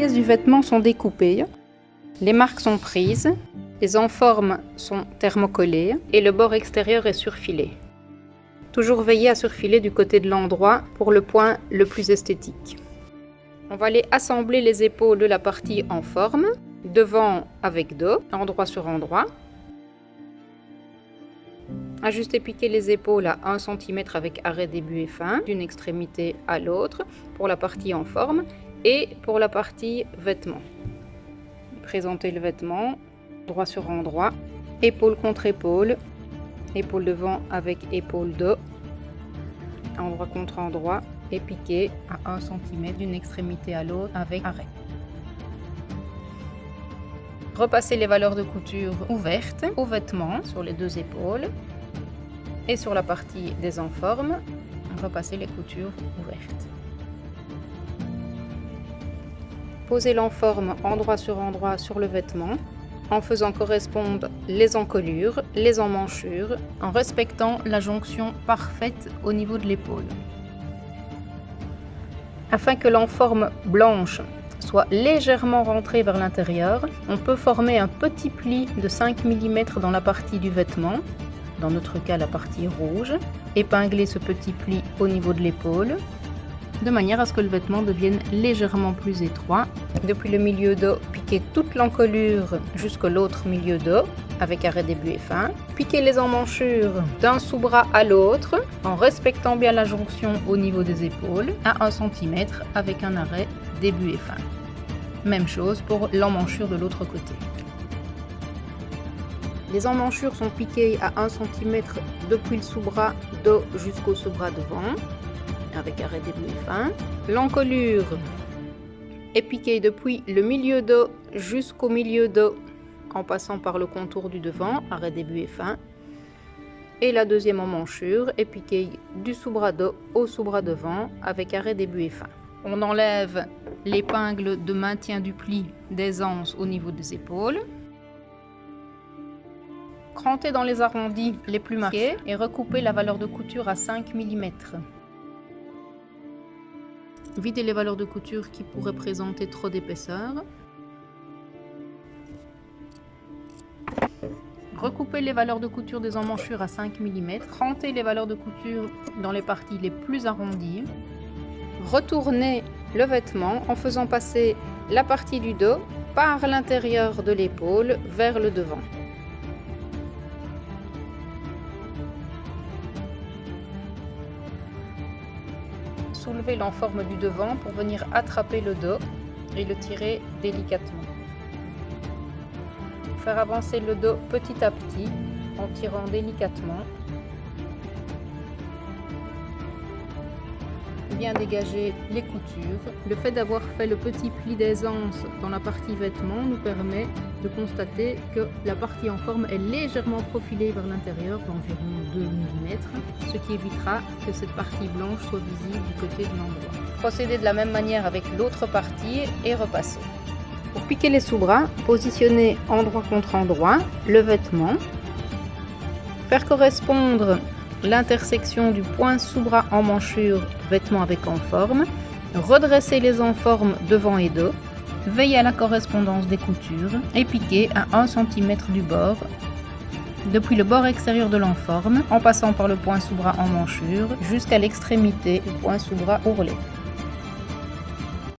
pièces du vêtement sont découpées, les marques sont prises, les enformes sont thermocollées et le bord extérieur est surfilé. Toujours veiller à surfiler du côté de l'endroit pour le point le plus esthétique. On va aller assembler les épaules de la partie en forme, devant avec dos, endroit sur endroit. Ajuster piquer les épaules à 1 cm avec arrêt début et fin, d'une extrémité à l'autre, pour la partie en forme et pour la partie vêtement. Présenter le vêtement, droit sur endroit, épaule contre épaule, épaule devant avec épaule dos, endroit contre endroit et piqué à 1 cm d'une extrémité à l'autre avec arrêt. Repasser les valeurs de couture ouvertes au vêtement sur les 2 épaules et sur la partie des enformes, repasser les coutures ouvertes. Poser l'enforme endroit sur endroit sur le vêtement en faisant correspondre les encolures, les emmanchures, en respectant la jonction parfaite au niveau de l'épaule. Afin que l'enforme blanche soit légèrement rentrée vers l'intérieur, on peut former un petit pli de 5 mm dans la partie du vêtement, dans notre cas la partie rouge, épingler ce petit pli au niveau de l'épaule, de manière à ce que le vêtement devienne légèrement plus étroit. Depuis le milieu dos, piquer toute l'encolure jusqu'à l'autre milieu dos, avec arrêt début et fin. Piquer les emmanchures d'un sous-bras à l'autre, en respectant bien la jonction au niveau des épaules, à 1 cm avec un arrêt début et fin. Même chose pour l'emmanchure de l'autre côté. Les emmanchures sont piquées à 1 cm depuis le sous-bras dos jusqu'au sous-bras devant, avec arrêt début et fin. L'encolure est piquée depuis le milieu dos jusqu'au milieu dos en passant par le contour du devant, arrêt début et fin. Et la deuxième emmanchure est piquée du sous-bras dos au sous-bras devant avec arrêt début et fin. On enlève l'épingle de maintien du pli des anses au niveau des épaules. Cranter dans les arrondis les plus marqués et recouper la valeur de couture à 5 mm. Vider les valeurs de couture qui pourraient présenter trop d'épaisseur. Recouper les valeurs de couture des emmanchures à 5 mm. Cranter les valeurs de couture dans les parties les plus arrondies. Retourner le vêtement en faisant passer la partie du dos par l'intérieur de l'épaule vers le devant. Soulever l'enforme du devant pour venir attraper le dos et le tirer délicatement. Faire avancer le dos petit à petit en tirant délicatement. Bien dégager les coutures. Le fait d'avoir fait le petit pli des anses dans la partie vêtement nous permet de constater que la partie en forme est légèrement profilée vers l'intérieur d'environ 2 mm, ce qui évitera que cette partie blanche soit visible du côté de l'endroit. Procéder de la même manière avec l'autre partie et repasser. Pour piquer les sous-bras, positionnez endroit contre endroit le vêtement. Faire correspondre l'intersection du point sous-bras emmanchure vêtement avec enforme, redresser les enformes devant et dos, veiller à la correspondance des coutures et piquer à 1 cm du bord, depuis le bord extérieur de l'enforme, en passant par le point sous-bras emmanchure jusqu'à l'extrémité du point sous-bras ourlet.